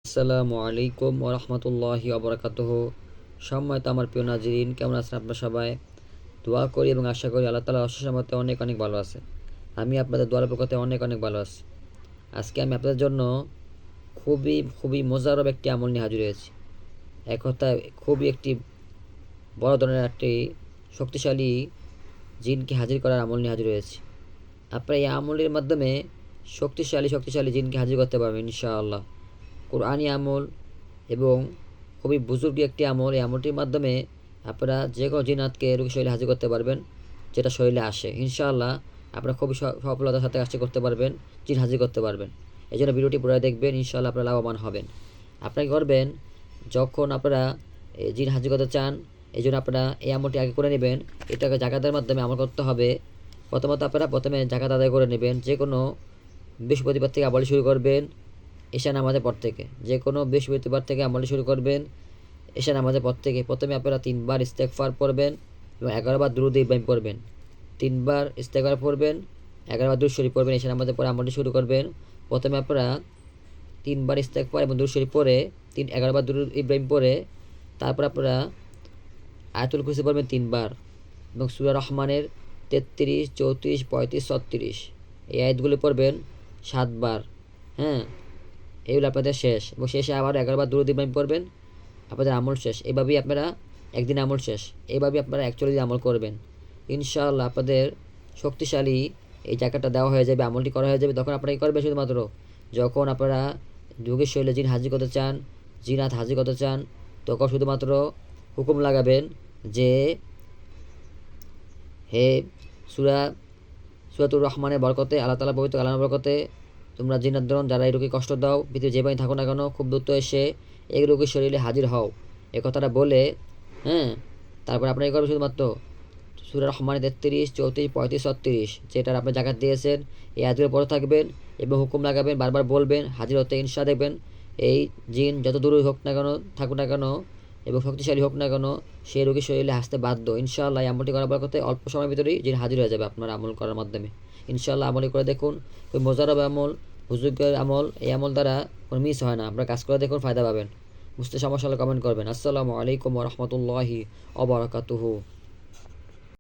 আসসালামু আলাইকুম ওরহমতুল্লাহি অবরাকাতুহু। সম্মানিত আমার প্রিয় নাজরিন, কেমন আছেন আপনারা সবাই? দোয়া করি এবং আশা করি আল্লাহ তাআলার অশেষ রহমতে অনেক অনেক ভালো আছে। আমি আপনাদের দোয়ার বরকতে অনেক অনেক ভালো আছি। আজকে আমি আপনাদের জন্য খুবই খুবই মজারব একটি আমল নিয়ে হাজির হয়েছি। এক কথায় খুবই একটি বড় ধরনের একটি শক্তিশালী জিনকে হাজির করার আমল নিয়ে হাজির হয়েছি। আপনারা এই আমলের মাধ্যমে শক্তিশালী জিনকে হাজির করতে পারবেন ইনশাআল্লাহ। কোরআনি আমল এবং খুবই বুজুর্গ একটি আমল। এই আমলটির মাধ্যমে আপনারা যে কোনো জিনাতকে রোগী শরীরে হাজির করতে পারবেন, যেটা শরীরে আসে। ইনশাআল্লাহ আপনারা খুবই সফলতার সাথে কাজটি করতে পারবেন, জিন হাজির করতে পারবেন। এই জন্য ভিডিওটি পুরো দেখবেন, ইনশাআল্লাহ আপনারা লাভবান হবেন। আপনারা কি করবেন, যখন আপনারা জিন হাজির করতে চান, এই জন্য আপনারা এই আমলটি আগে করে নেবেন। এটাকে জাকাতের মাধ্যমে আমল করতে হবে। প্রথমত আপনারা জাকাত আদায় করে নেবেন। যে কোনো বৃহস্পতিবার থেকে আমল শুরু করবেন ঈশা নামাজের পর থেকে। যে কোনো বৃহস্পতিবার থেকে আমল শুরু করবেন ঈশা নামাজের পর থেকে। প্রথমে আপনারা 3 বার ইস্তেগফার পড়বেন এবং 11 বার দুরূদ ইব্রাহিম পড়বেন। 3 বার ইস্তেগফার পড়বেন, 11 বার দুরূদ শরীফ পড়বেন। ঈশা নামাজের পরে আমলটি শুরু করবেন। প্রথমে আপনারা 3 বার ইস্তেগফার এবং দুরূদ শরীফ পড়ে 11 বার দুরূদ ইব্রাহিম পড়ে তারপর আপনারা আয়াতুল কুরসি পড়বেন 3 বার এবং সূরা রহমানের 33, 34, 35, 36 এই আয়াতগুলো পড়বেন 7 বার। হ্যাঁ, এগুলো আপনাদের শেষ এবং শেষে আবার 11 বার দুরূদ ইব্রাহিম পড়বেন। আপনাদের আমল শেষ। এভাবেই আপনারা একদিন আমল শেষ। এইভাবেই আপনারা 41 দিন আমল করবেন। ইনশাআল্লাহ আপনাদের শক্তিশালী এই জায়গাটা দেওয়া হয়ে যাবে, আমলটি করা হয়ে যাবে। তখন আপনারা কী করবেন, শুধুমাত্র যখন আপনারা রোগীর শরীরে জিন হাজির করতে চান, জিনাত হাজির করতে চান, তখন শুধুমাত্র হুকুম লাগাবেন যে হে সূরাতুর রহমানের বরকতে, আল্লাহ তাআলা পবিত্র কালামের বরকতে তোমরা জিনাতগণ যারা এই রোগী কষ্ট দাও, পৃথিবীর যে থাকো না কেন, খুব দ্রুত এসে এই রোগীর শরীরে হাজির হও, এ কথাটা বলে হ্যাঁ তারপর আপনারা কী করবেন, শুধুমাত্র সূরা রহমানের 33, 34, 35, 36 যেটার আপনি জাকাত দিয়েছেন এই আয়াতগুলো পড়ে থাকবেন এবং হুকুম লাগাবেন, বারবার বলবেন, হাজির হতে ইনশা দেখবেন এই জিন যত দূরই হোক না কেন, থাকুক না কেন এবং শক্তিশালী হোক না কেন, সেই রোগীর শরীরে হাসতে বাধ্য। ইনশাআল্লাহ এই আমলটি করার করতে অল্প সময়ের ভিতরেই জিন হাজির হয়ে যাবে আপনার আমল করার মাধ্যমে। ইনশাআল্লাহ আমলটি করে দেখুন, ওই মোজারব আমল, বুজুর্গের আমল, এই আমল দ্বারা কোনো মিস হয় না। আপনারা কাজ করে দেখুন, ফায়দা পাবেন। বুঝতে সমস্যা হলে কমেন্ট করবেন। আসসালামু আলাইকুম ওয়া রাহমাতুল্লাহি ওয়া বারাকাতুহু।